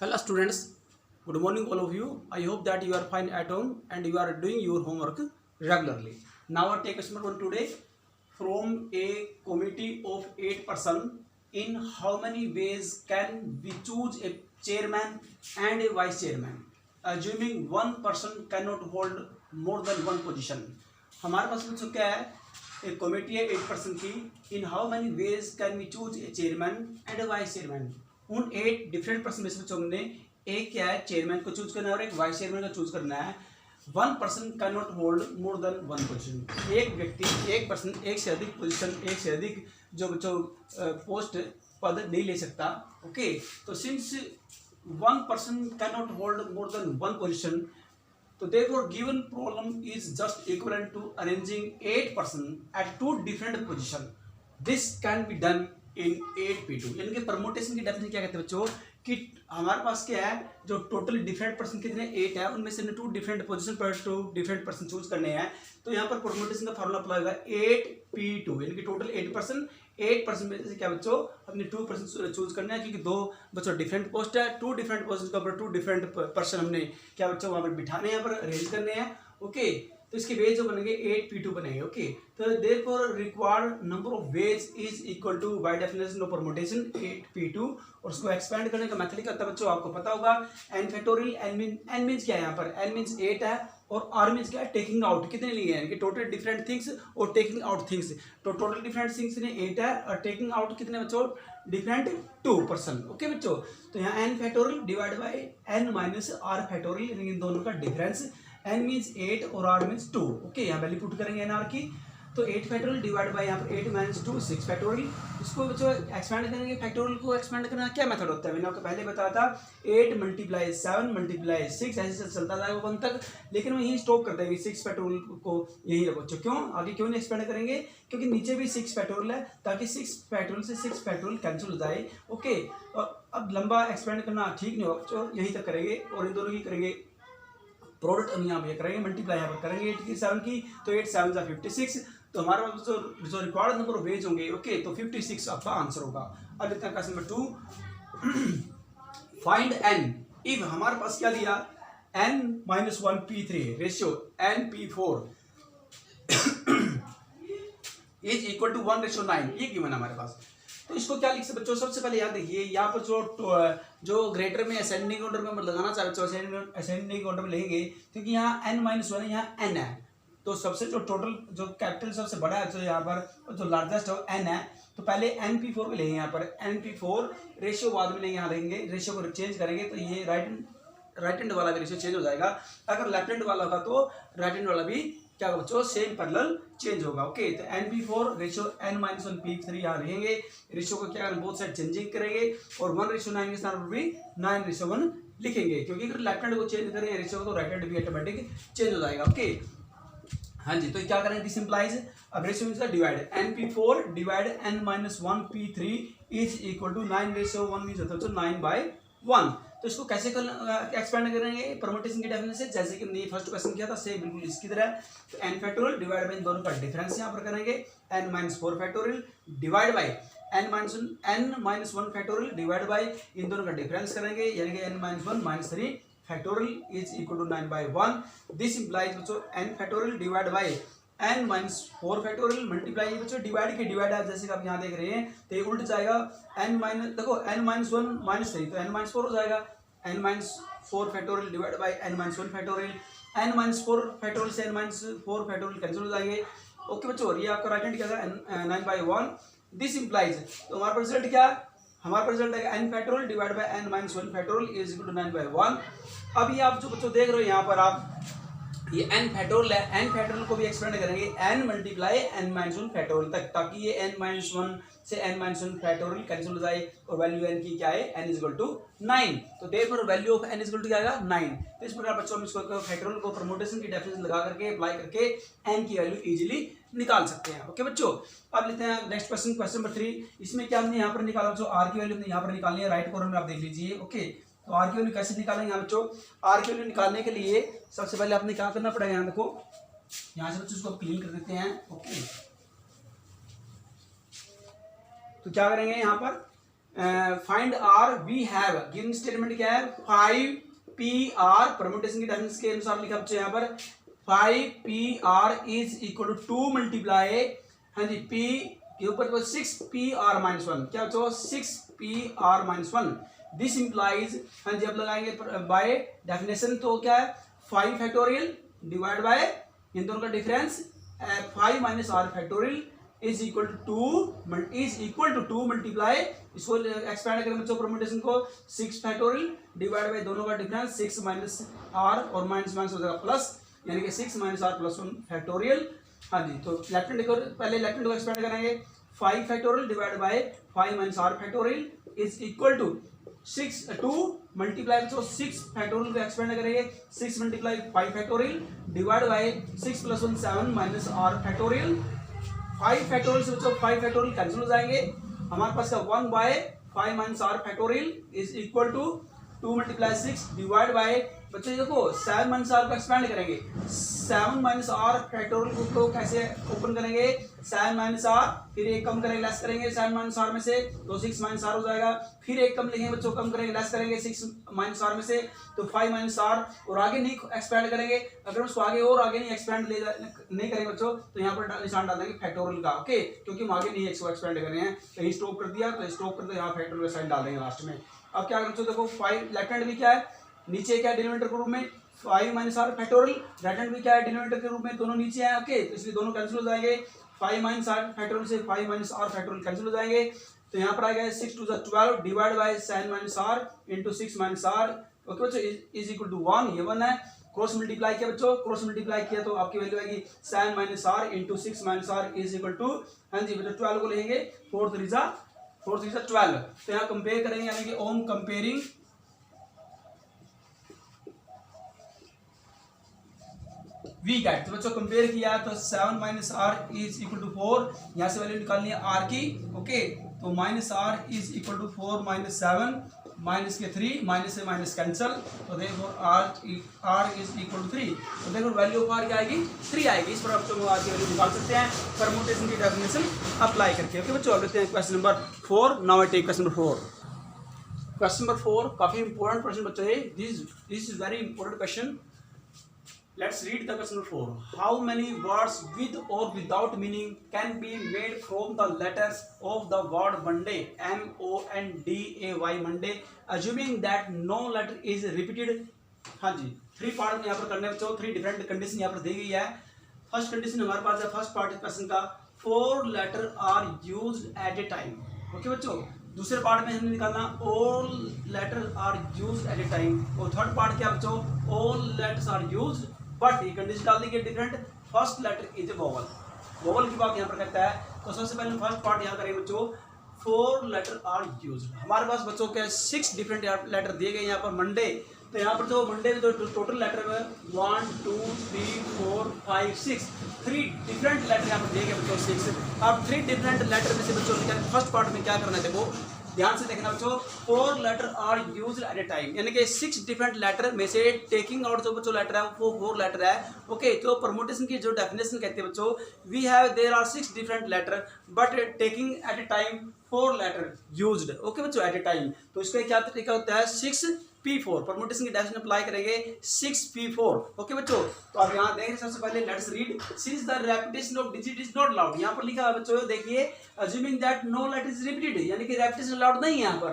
Hello students, good morning all of you. I hope that you are fine at home and you are doing your homework regularly. Now our take question number 1 today. From a committee of 8 person, in how many ways can we choose a chairman and a vice chairman? Assuming one person cannot hold more than one position. हमारे पास पूछ क्या है, एक committee है 8 person की. In how many ways can we choose a chairman and a vice chairman. उन 8 different person में से बच्चों ने एक क्या है चेयरमैन को चूज करना है और एक वाइस चेयरमैन को चूज करना है. One person can not hold more than one position. एक व्यक्ति एक पर्सन एक से अधिक पोजिशन एक से अधिक जो बच्चों पोस्ट पद नहीं ले सकता. ओके, तो since one person can not hold more than one position, so therefore given problem is just equivalent to arranging 8 person at 2 different position. This can be done in 8p2. यानी कि permutation की definition क्या कहते हैं बच्चों कि हमारे पास क्या है जो टोटल डिफरेंट पर्सन कितने 8 है, उनमें से 2 डिफरेंट पोजीशन पर 2 डिफरेंट पर्सन चूज करने हैं. तो यहाँ पर परमुटेशन का फॉर्मूला अप्लाई होगा 8p2, यानी कि टोटल 8 पर्सन में से क्या बच्चों हमने 2 पर्सन चूज करना है, क्योंकि 2 बच्चों डिफरेंट पोस्ट है. 2 डिफरेंट पोस्ट के ऊपर 2 डिफरेंट पर्सन हमने क्या बच्चों वहाँ पर बिठाने हैं, यहाँ पर अरेंज करने हैं. ओके, तो इसके वेज जो बनेंगे 8p2 बनेंगे. ओके, तो therefore required number of ways is equal to by definition of permutation 8p2. और उसको एक्सपेंड करने का मेथड क्या होता है बच्चों आपको पता होगा. n फैक्टोरियल n मींस क्या है, यहाँ पर n मींस 8 है और r मींस क्या है टेकिंग आउट कितने लिए हैं कि टोटल डिफरेंट थिंग्स और टेकिंग आउट थिंग्स. तो टोटल डिफरेंट थिंग्स ने 8 है और टेकिंग आउट कितने बच्चों डिफरेंट 2 पर्सन. ओके बच्चों, तो यहाँ n factorial divide by n minus r factorial, इन दोनों का डिफरेंस. n मीन्स 8 और r मीन्स 2. ओके, यहाँ वैल्यू पुट करेंगे nr की. तो 8 फैक्टोरियल डिवाइड बाय यहाँ पर 8 माइनस 2 6 फैक्टोरियल. इसको बच्चों एक्सपेंड करेंगे. फैक्टोरियल को एक्सपेंड करना क्या मेथड होता है मैंने आपको पहले बताया था. 8 मल्टीप्लाई 7 मल्टीप्लाई 6 ऐसे चलता जाएगा 1 तक, लेकिन वो यहीं स्टॉप कर देंगे 6 फैक्टोरियल को यहीं रखो. क्यों आगे क्यों नहीं एक्सपेंड करेंगे, क्योंकि नीचे भी 6 फैक्टोरियल है ताकि 6 फैक्टोरियल से 6 फैक्टोरियल कैंसिल हो जाए. ओके, अब लंबा एक्सपेंड करना ठीक नहीं होगा बच्चों, यहीं तक करेंगे और इन दोनों की करेंगे प्रोडक्ट हम यहाँ पे करेंगे मल्टीप्लाई यहाँ पर करेंगे 8 की 7 की. तो 8 7 जा 56. तो हमारे पास जो रिक्वायर्ड नंबर ऑफ वेज होंगे. ओके, तो 56 आपका आंसर होगा. अब लेते हैं question number 2. Find n if हमारे पास क्या दिया n minus 1 p3 ratio n p4 is equal to 1:9. ये गिवन हमारे पास. तो इसको क्या लिख सकते बच्चों, सबसे पहले यहाँ देखिए यहाँ पर जो ग्रेटर में असेंडिंग ऑर्डर में लगाना चाहे बच्चों असेंडिंग ऑर्डर में लेंगे, क्योंकि यहाँ n-1 है यहाँ n है. तो सबसे जो टोटल जो कैपिटल सबसे बड़ा है जो यहाँ पर जो लार्जेस्ट है n है. तो पहले np4 को लेंगे, यहाँ पर np4 रेशियो बाद में लेंगे, यहाँ लेंगे रेशियो को चेंज करेंगे तो ये राइट हैंड वाला भी रेशियो चेंज हो जाएगा. अगर लेफ्ट हैंड वाला होगा तो राइट हैंड वाला भी क्या होगा बच्चों सेम पैरेलल चेंज होगा. ओके, तो np4 रेशियो n-1 p3 यहाँ लेंगे, रेशियो को क्या करें बोथ साइड चेंजिंग करेंगे और 1:9 के स्थान पर भी 9:1 लिखेंगे, क्योंकि अगर लेफ्ट हैंड को चेंज करेंगे रेशियो को तो राइट हैंड भी ऑटोमेटिक चेंज हो जाएगा. ओके हाँ जी, तो क्या करेंगे दिस इंप्लाइज अब ratio means divide np4 divide n-1 p3 is equal to 9:1 means होता है तो 9/1. तो इसको कैसे एक्सपेंड करेंगे परमुटेशन की डेफिनेशन से, जैसे कि हमने फर्स्ट क्वेश्चन किया था सेम बिल्कुल इसकी तरह. तो n फैक्टोरियल डिवाइड बाय इन दोनों का डिफरेंस यहाँ पर करेंगे n-4 factorial divide by n-1 factorial divide by इन दोनों का डिफरेंस करेंगे, यानी कि n-1 - 3 factorial is equal to 9/1. This implies बच्चों n factorial divide by n-4 factorial multiply बच्चों डिवाइड के डिवाइड है, जैसे कि आप यहाँ देख रहे हैं तो ये उल्ट जाएगा. देखो n-1 - 3 तो n-4 हो जाएगा. n-4 factorial divide by n-1 factorial. n-4 factorial से n-4 फैक्टोरियल कैंसिल हो जाएंगे. ओके बच्चों, ये आपका राइट हैंड क्या था 9/1. दिस इंप्लाइज तो हमारा रिजल्ट क्या है, हमारा रिजल्ट है n factorial divide by n-1 factorial is equal to 9/1. अब ये आप जो बच्चों देख रहे हो यहाँ पर आप ये n फैक्टोरियल है, n फैक्टोरियल को भी एक्सपेंड करेंगे n मल्टीप्लाई n-1 फैक्टोरियल तक, ताकि ये n-1 से n-1 फैक्टोरियल कैंसिल हो जाए और वैल्यू n की क्या है n इज इक्वल टू 9. तो therefore value of n is equal to क्या आएगा 9. तो इस प्रकार बच्चों हम इसको फैक्टोरियल को परमुटेशन की डेफिनेशन लगा करके अप्लाई करके n की वैल्यू इजीली निकाल सकते हैं. ओके बच्चों, अब लेते हैं नेक्स्ट क्वेश्चन, क्वेश्चन नंबर 3. इसमें क्या हमने यहाँ पर निकाला बच्चों r की वैल्यू हमने यहाँ पर निकालनी है, राइट कॉर्नर में आप देख लीजिए. ओके, तो आर की वैल्यू कैसे निकालेंगे यहाँ बच्चों, आर की वैल्यू निकालने के लिए सबसे पहले आपने क्या करना पड़ेगा, यहाँ देखो यहाँ से बच्चों इसको क्लीन कर देते हैं. ओके, तो क्या करेंगे यहाँ पर find are we have given statement क्या है 5PR परम्यूटेशन की डेफिनेशन के अनुसार लिखा बच्चों यहाँ पर 5PR is equal to 2 multiply हाँ जी P के ऊपर 6PR माइनस 1 क्या बच्चों 6PR माइनस 1 दिस इंप्लाइज हाँ जी अब लगाएंगे बाय डेफिनेशन तो क्या है 5 फैक्टोरियल डिवाइड बाय इन दोनों का difference 5 minus R factorial is equal to 2 multiply इसको एक्सपेंड करें बच्चों परम्यूटेशन को 6 फैक्टोरियल डिवाइड बाय दोनों का डिफरेंस 6 माइनस R और माइनस माइनस हो जाएगा प्लस यानी कि 6 माइनस R प्लस 1 फैक्टोरियल हाँ जी तो लेफ्ट हैंड को पहले लेफ्ट हैंड को एक्सपेंड करेंगे 5 factorial divide by 5 minus R factorial is equal to 2 multiply तो 6 फैक्टोरियल को एक्सपेंड करेंगे 6 multiply 5 factorial divide by 6 plus 1 7 minus R factorial 5 factorial से बच्चों 5 फैक्टोरियल कैंसिल हो जाएंगे हमारे पास का 1 by 5 minus R factorial is equal to 2 multiply 6 divide by बच्चों देखो 7 माइनस R को एक्सपेंड करेंगे 7 माइनस R फैक्टोरियल को कैसे ओपन करेंगे 7 माइनस R फिर एक कम करेंगे लेस करेंगे 7 माइनस R में से तो 6 माइनस R हो जाएगा फिर एक कम लिखेंगे बच्चों कम करेंगे लेस करेंगे 6 माइनस R में से तो 5 माइनस R और आगे नहीं एक्सपेंड करेंगे अगर उसको आगे और आगे नहीं एक्सपेंड नहीं करेंगे बच्चों तो यहाँ पर निशान डाल देंगे फैक्टोरियल का ओके क्योंकि हम आगे नहीं इसको एक्सपेंड कर रहे हैं कहीं स्टॉप कर दिया तो स्टॉप कर दो यहाँ फैक्टोरियल का साइन डाल देंगे लास्ट में अब क्या करें देखो 5 लेफ्ट हैंड भी क्या है नीचे क्या है डिनोमिनेटर के रूप में 5 minus R factorial right hand भी क्या है डिनोमिनेटर के रूप में दोनों नीचे हैं ओके तो इसलिए दोनों कैंसिल हो जाएंगे 5 माइनस R फैक्टोरियल से 5 माइनस R फैक्टोरियल कैंसिल हो जाएंगे तो यहाँ पर आएगा 6 to 12 divide by 7 minus R into 6 minus R okay बच्चों इज इक्वल टू 1 ये 1 है क्रॉस मल्टीप्लाई किया बच्चों क्रॉस मल्टीप्लाई किया तो आपकी वैल्यू आएगी 7 minus R into 6 minus R is equal to हाँ जी बच्चों 12 को लेंगे 4 3 जा 12 तो यहाँ कंपेयर करेंगे यानी कि ओम कंपेयरिंग वी गेट तो बच्चों कंपेयर किया तो 7 minus R is equal to 4 यहाँ से वैल्यू निकालनी है R की ओके तो minus R is equal to 4 minus 7 minus के 3 माइनस से माइनस कैंसल तो देखो R इज इक्वल टू 3 तो देखो वैल्यू ऑफ R क्या आएगी 3 आएगी इस पर बच्चों R की वैल्यू निकाल सकते हैं परम्यूटेशन की डेफिनेशन अप्लाई करके ओके बच्चों अब लेते हैं question number 4 now I take question number 4 question number 4 काफी इंपॉर्टेंट क्वेश्चन बच्चों है this is very important question Let's read the question number 4. How many words with or without meaning can be made from the letters of the word Monday? MONDAY Monday. Assuming that no letter is repeated. हाँ जी 3 part में यहाँ पर करने बच्चों 3 different condition यहाँ पर दी गई है फर्स्ट कंडीशन हमारे पास है फर्स्ट पार्ट क्वेश्चन का 4 letter are used at a time. Okay बच्चों दूसरे पार्ट में हमने निकालना all letters are used at a time और थर्ड पार्ट क्या बच्चों all letters are used but ये कंडीशन डाल दी गई different first letter is a vowel vowel की बात यहाँ पर करता है तो सबसे पहले फर्स्ट पार्ट यहाँ करेंगे बच्चों 4 लेटर आर यूज्ड हमारे पास बच्चों के 6 डिफरेंट लेटर दिए गए यहाँ पर मंडे तो यहाँ पर जो मंडे में जो टोटल लेटर है 1 2 3 4 5 6 3 डिफरेंट लेटर यहाँ पर दिए गए बच्चों 6 अब 3 डिफरेंट लेटर में से बच्चों फर्स्ट पार्ट में क्या करना है देखो ध्यान से देखना बच्चों 4 letter are used at a time यानी कि 6 डिफरेंट लेटर में से टेकिंग आउट जो बच्चों लेटर है वो 4 लेटर है ओके तो परम्यूटेशन की जो डेफिनेशन कहते हैं बच्चों we have there are 6 different letter but taking at a time 4 letter used okay बच्चों एट ए टाइम तो इसका क्या तरीका होता है 6P4 परम्यूटेशन की डेफिनेशन अप्लाई करेंगे 6P4 ओके बच्चों तो आप यहाँ देखें सबसे पहले let's read since the repetition of digit is not allowed यहाँ पर लिखा है बच्चों देखिए assuming that no letter is repeated यानी कि रेपिटेशन अलाउड नहीं है यहाँ पर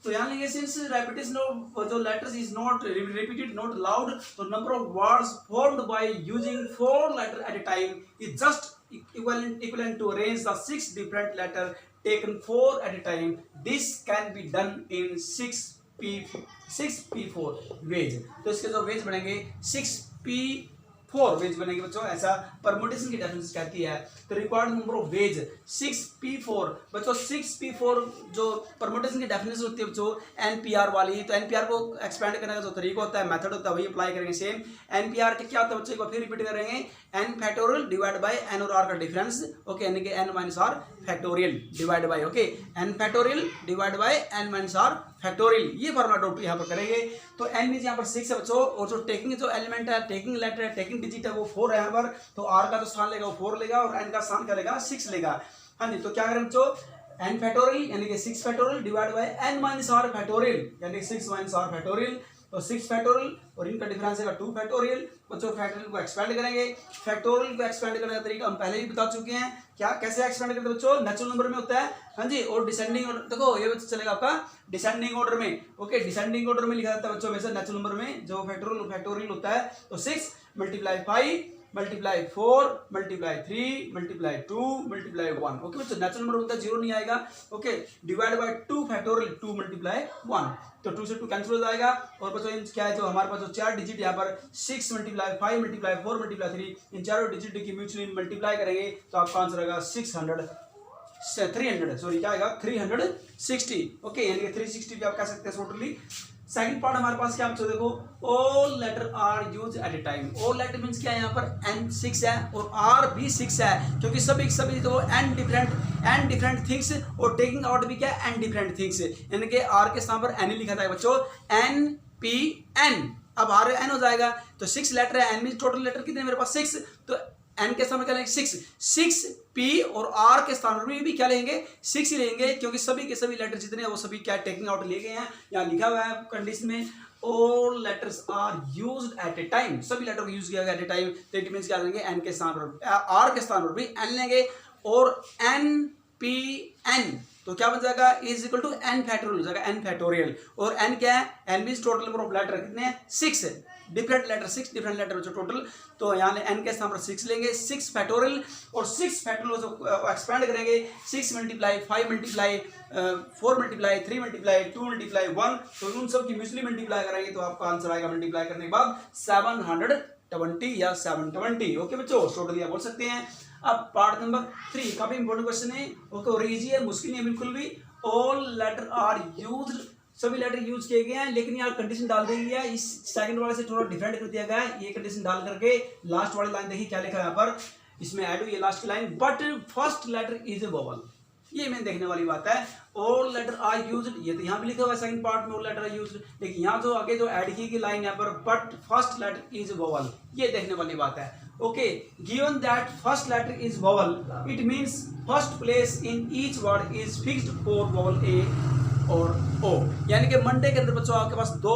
तो यहाँ लिखिए सिंस रेपिटेशन ऑफ जो letters is not repeated not allowed तो number of words formed by using 4 letter at a time is just equivalent to arrange the 6 different letter taken 4 at a time this can be done in 6P4 ways तो इसके जो veg बनेंगे 6P4 veg बनेंगे बच्चों ऐसा permutation की definition कहती है तो required number of veg 6P4 बच्चों 6P4 जो परम्यूटेशन की डेफिनेशन होती है बच्चों NPR वाली तो NPR को एक्सपेंड करने का जो तरीका होता है मेथड होता है वही अप्लाई करेंगे सेम NPR के क्या होता है बच्चों एक बार फिर रिपीट करेंगे n factorial divide by n और r का डिफरेंस ओके यानी कि n minus r factorial divide bye okay n factorial divide by n minus r factorial ये फॉर्मूला डॉट यहाँ पर करेंगे तो n मींस यहाँ पर 6 है बच्चों और जो टेकिंग जो एलिमेंट है टेकिंग लेटर है टेकिंग डिजिट है वो 4 है यहाँ पर तो r का जो स्थान लेगा वो 4 लेगा और n का स्थान क्या लेगा 6 लेगा हाँ जी तो क्या करें बच्चों n फैक्टोरियल यानी कि 6 factorial divide by n minus r factorial यानी 6 माइनस r फैक्टोरियल, तो 6 फैक्टोरियल और इनका डिफरेंस है 2 फैक्टोरियल। बच्चों फैक्टोरियल को एक्सपेंड करेंगे, फैक्टोरियल को एक्सपेंड करने का तरीका हम पहले ही बता चुके हैं, क्या कैसे एक्सपेंड करते हैं बच्चों, नेचुरल नंबर में होता है, हाँ जी, और डिसेंडिंग ऑर्डर, देखो ये बच्चा चलेगा आपका डिसेंडिंग ऑर्डर में, ओके, डिसेंडिंग ऑर्डर में लिखा जाता है बच्चों वैसे नेचुरल नंबर में जो फैक्टोरियल होता है, तो 6 multiply 5 multiply 4 multiply 3 multiply 2 multiply 1, okay बच्चों नेचुरल नंबर होता है 0 नहीं आएगा, okay, divide by 2 factorial 2 multiply 1, तो 2 से 2 कैंसिल हो जाएगा, और बच्चों क्या है जो हमारे पास जो 4 डिजिट यहाँ पर 6 मल्टीप्लाई 5 मल्टीप्लाई 4 मल्टीप्लाई 3, इन चारों डिजिट की म्यूचुअली मल्टीप्लाई करेंगे तो आपका आंसर आएगा 300 सॉरी क्या आएगा 360, ओके, यानी कि 360 भी आप कह सकते हैं टोटली। सेकंड पार्ट हमारे पास क्या बच्चों देखो, all letter are use at a time, all letter means क्या है यहाँ पर n 6 है और r भी 6 है, क्योंकि सभी तो n डिफरेंट थिंग्स और टेकिंग आउट भी क्या है n डिफरेंट थिंग्स, यानी कि r के स्थान पर n ही लिखा था बच्चों, n p n, अब r n हो जाएगा, तो 6 लेटर है, n मींस टोटल लेटर कितने मेरे पास 6, तो n के स्थान पर क्या लेंगे 6 p और r के स्थान पर भी क्या लेंगे 6 ही लेंगे, क्योंकि सभी के सभी लेटर जितने हैं वो सभी क्या टेकिंग आउट लिए गए हैं, यहाँ लिखा हुआ है कंडीशन में all letters are used at a time, सभी लेटर को यूज किया गया एट ए टाइम, तो इट मींस क्या लेंगे n के स्थान पर r के स्थान पर भी n लेंगे और n p n, तो क्या बन जाएगा is equal to n factorial हो जाएगा, n फैक्टोरियल, और n क्या है n means total number of letter कितने हैं 6 डिफरेंट लेटर, 6 डिफरेंट लेटर बच्चों टोटल, तो यहाँ n के स्थान पर 6 लेंगे, 6 फैक्टोरियल और 6 फैक्टोरियल को एक्सपेंड करेंगे, 6 multiply 5 multiply 4 multiply 3 multiply 2 multiply 1, तो उन सब की म्यूचुअली मल्टीप्लाई करेंगे तो आपका आंसर आएगा मल्टीप्लाई करने के बाद 720 या 720, ओके बच्चों टोटली आप बोल सकते हैं। अब पार्ट नंबर 3 काफी इंपॉर्टेंट क्वेश्चन है, ओके, और इजी है, मुश्किल नहीं है बिल्कुल भी, ऑल लेटर आर यूज्ड, सभी लेटर यूज किए गए हैं, लेकिन यहाँ कंडीशन डाल दी गई है, इस सेकंड वाले से थोड़ा डिफरेंट कर दिया गया है, ये कंडीशन डाल करके लास्ट वाली लाइन देखिए क्या लिखा है यहाँ पर, इसमें ऐड हुई है लास्ट की line, but first letter is a vowel, ये मैंने देखने वाली बात है, ऑल लेटर आर यूज्ड, ये तो यहाँ भी लिखा हुआ है सेकंड पार्ट में ऑल लेटर आर यूज्ड, लेकिन यहाँ जो आगे जो ऐड की गई लाइन यहाँ पर but first letter is a vowel, ये देखने वाली बात है, okay, given that first letter is vowel it means first place in each word is fixed for vowel A और ओ, यानी कि मंडे के अंदर बच्चों आपके पास दो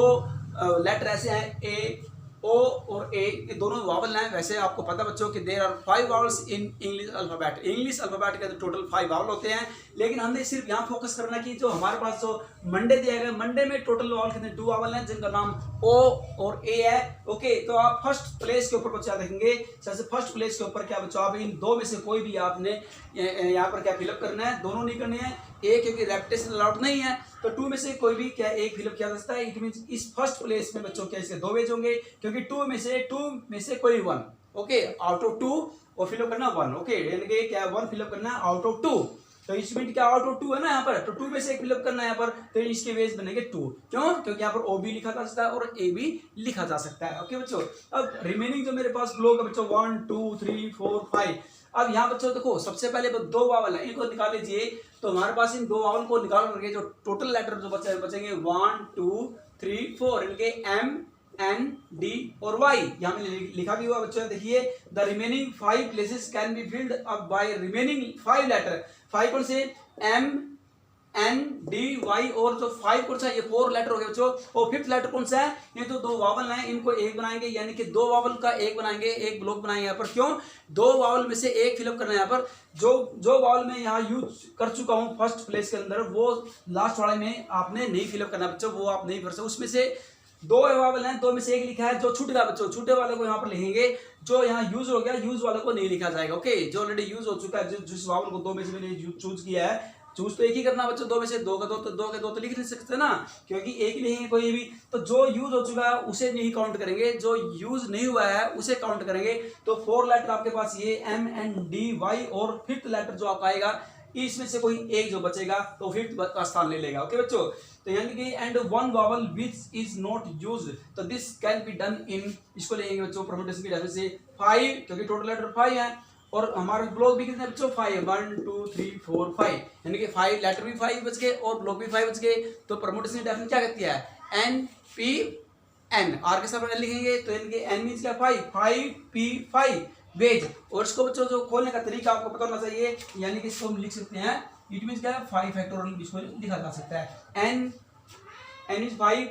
लेटर ऐसे हैं ए ओ और ए, ये दोनों वावल हैं, वैसे आपको पता बच्चों कि there are 5 vowels in English alphabet, English alphabet के टोटल 5 वावल होते हैं, लेकिन हमने सिर्फ यहाँ फोकस करना कि जो हमारे पास जो मंडे दिया गया, मंडे में टोटल वावल कितने 2 वावल हैं जिनका नाम ओ और ए है, ओके, तो आप फर्स्ट प्लेस के ऊपर बच्चा देखेंगे, सबसे फर्स्ट प्लेस के ऊपर क्या बच्चों आप इन दो में से कोई भी आपने यहाँ पर क्या फिलअप करना है, दोनों नहीं करने हैं, ए क्योंकि रेपिटेशन अलाउड नहीं है, तो 2 में से कोई भी क्या एक फिलअप किया जा सकता है, इट मींस इस फर्स्ट प्लेस में बच्चों क्या इसके 2 वेज होंगे, क्योंकि 2 में से कोई 1, ओके, आउट ऑफ 2 और फिलअप करना 1, ओके, यानी कि क्या 1 फिलअप करना है आउट ऑफ 2, तो इस मिनट क्या आउट ऑफ 2 है ना यहाँ पर, तो 2 में से एक फिलअप करना है यहाँ पर, तो इसके वेज बनेंगे 2, क्यों, क्योंकि यहाँ पर ओ भी लिखा जा सकता है और ए भी लिखा जा सकता है, ओके बच्चों। अब रिमेनिंग जो मेरे पास ब्लॉक है बच्चों 1 2 3 4 5, अब यहाँ बच्चों देखो सबसे पहले 2 वावल है, इनको निकाल लीजिए, तो हमारे पास इन 2 वावल को निकाल करके जो टोटल लेटर जो बचेंगे 1 2 3 4, इनके एम एन डी और वाई, यहाँ में लिखा भी हुआ बच्चों देखिए, the remaining 5 places can be filled up by remaining 5 letter, 5 कौन से एम एन डी वाई, और जो 5 कौन सा ये 4 लेटर हो गए बच्चों, और 5th लेटर कौन सा है, ये तो 2 वावल हैं, इनको एक बनाएंगे, यानी कि 2 वावल का एक बनाएंगे, एक ब्लॉक बनाएंगे यहाँ पर, क्यों 2 वावल में से एक फिलअप करना है यहाँ पर, जो वावल में यहाँ यूज कर चुका हूँ फर्स्ट प्लेस के अंदर वो लास्ट वाले में आपने नहीं फिलअप करना बच्चों, वो आप नहीं भर सकते, उसमें से 2 वावल हैं, 2 में से एक लिखा है, जो छूट गया बच्चों छूटे वाले को यहाँ पर लिखेंगे, जो यहाँ यूज हो गया यूज वाले को नहीं लिखा जाएगा, ओके, जो ऑलरेडी यूज हो चुका है, जिस वावल को 2 में से मैंने चूज किया है, चूज तो एक ही करना बच्चों, 2 में से 2 का 2 तो लिख नहीं सकते ना, क्योंकि एक ही लिखेंगे कोई भी, तो जो यूज हो चुका है उसे नहीं काउंट करेंगे, जो यूज नहीं हुआ है उसे काउंट करेंगे, तो 4 लेटर आपके पास ये एम एन डी वाई, और 5th लेटर जो आपका आएगा इसमें से कोई एक जो बचेगा तो 5th का स्थान ले लेगा, ओके बच्चों, तो यानी कि and 1 vowel which is not used, तो this can be done in, इसको लेंगे बच्चों परमुटेशन की डेफिनेशन से 5, क्योंकि टोटल लेटर 5 है, और हमारे ब्लॉक भी कितने बच्चों 5 है, 1 2 3 4 5, यानी कि 5 लेटर भी 5 बच गए और ब्लॉक भी 5 बच गए, तो परमुटेशन की डेफिनेशन क्या कहती है एन पी एन, आर के साथ लिखेंगे तो इनके एन मींस क्या 5 पी 5 वेज, और इसको बच्चों जो खोलने का तरीका आपको पता होना चाहिए, यानी कि इसको हम लिख सकते हैं इट मीन्स क्या है 5 फैक्टोरियल इसको लिखा जा सकता है। एन इज 5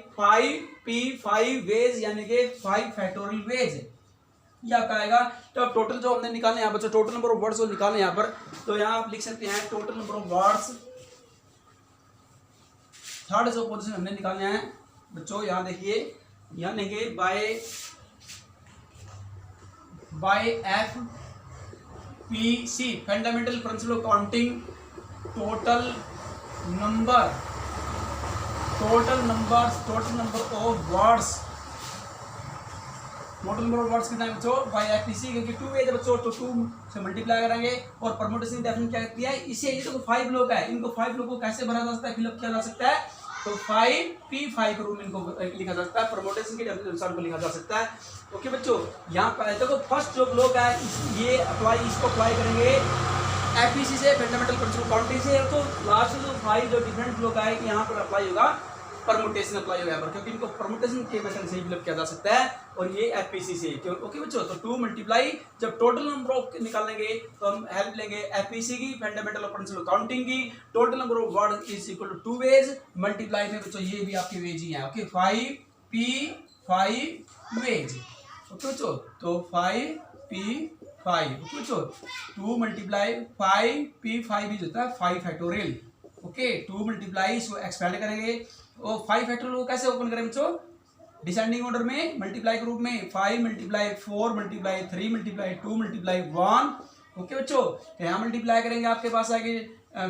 p 5 वेज यानी कि 5 फैक्टोरियल वेज ये आपका आएगा। तो अब टोटल जो हमने निकाले यहाँ पर, टोटल नंबर ऑफ वर्ड्स जो निकाले यहाँ पर, तो यहाँ आप लिख सकते हैं total number of words, third जो पोजीशन हमने निकालने हैं बच्चों, यहाँ देखिए, यहाँ लेंगे by F P C fundamental principle of counting total number of words, total number of words कितना है बच्चों बाय एफपीसी, क्योंकि 2 है बच्चों तो 2 से मल्टीप्लाई करेंगे। और परमुटेशन डेफिनेशन क्या कहती है, इसे ये तो 5 लोग है, इनको 5 लोगों को कैसे भरा जा सकता है, फिलअप किया जा सकता है, तो 5p5 के रूप में इनको लिखा जा सकता है, परमुटेशन के अनुसार को लिखा जा सकता है। ओके बच्चों, यहाँ पर देखो फर्स्ट जो ब्लॉक है ये इसको अप्लाई करेंगे एफपीसी से, फंडामेंटल प्रिंसिपल काउंटिंग से, तो लास्ट जो 5 जो डिफरेंट ब्लॉक है यहाँ पर अप्लाई होगा, परमुटेशन अप्लाई होगा पर, क्योंकि इनको परमुटेशन के मेथड से फिलअप किया जा सकता है, और ये एफपीसी से। ओके बच्चों, तो 2 मल्टीप्लाई जब टोटल नंबर ऑफ निकालेंगे तो हम हेल्प लेंगे एफपीसी की, फंडामेंटल प्रिंसिपल काउंटिंग की, total number of word is equal to 2 ways, multiply में बच्चों ये भी आपके वेज ही है। Okay 5p5 veg. ओके बच्चों, तो 5p5, ओके बच्चों 2 मल्टीप्लाई 5p5 इज होता है 5 फैक्टोरियल। ओके 2 मल्टीप्लाई इसको एक्सपेंड करेंगे, और 5 फैक्टोरियल को कैसे ओपन करें बच्चों, डिसेंडिंग ऑर्डर में मल्टीप्लाई के रूप में 5 multiply 4 multiply 3 multiply 2 multiply 1। Okay बच्चों, तो यहाँ मल्टीप्लाई करेंगे आपके पास आएगी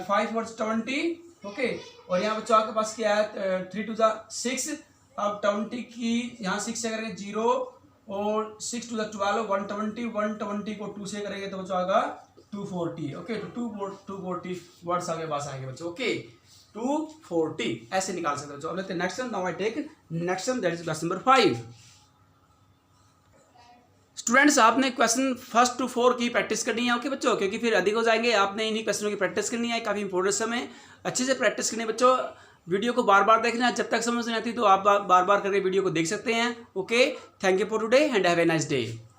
5 वर्ड्स 20। ओके, और यहाँ बच्चों आपके पास क्या है 3 to the 6, अब 20 की यहाँ 6 से करेंगे 0, और 6 to the 12 120 को 2 से करेंगे तो बच्चों आएगा 240। ओके, तो 240 वर्ड्स आगे पास आएंगे बच्चों। ओके 240 ऐसे निकाल सकते हो। अब लेते हैं next sum. Now I take next sum, that is question number 5। Students, आपने क्वेश्चन 1 to 4 की प्रैक्टिस करनी है। ओके बच्चों, क्योंकि फिर अधिक हो जाएंगे, आपने इन्हीं क्वेश्चनों की प्रैक्टिस करनी है, काफी इंपॉर्टेंट सम है, अच्छे से प्रैक्टिस करनी है बच्चों। वीडियो को बार बार देखना है, जब तक समझ नहीं आती तो आप बार बार करके वीडियो को देख सकते हैं। Okay, thank you for today and have a nice day.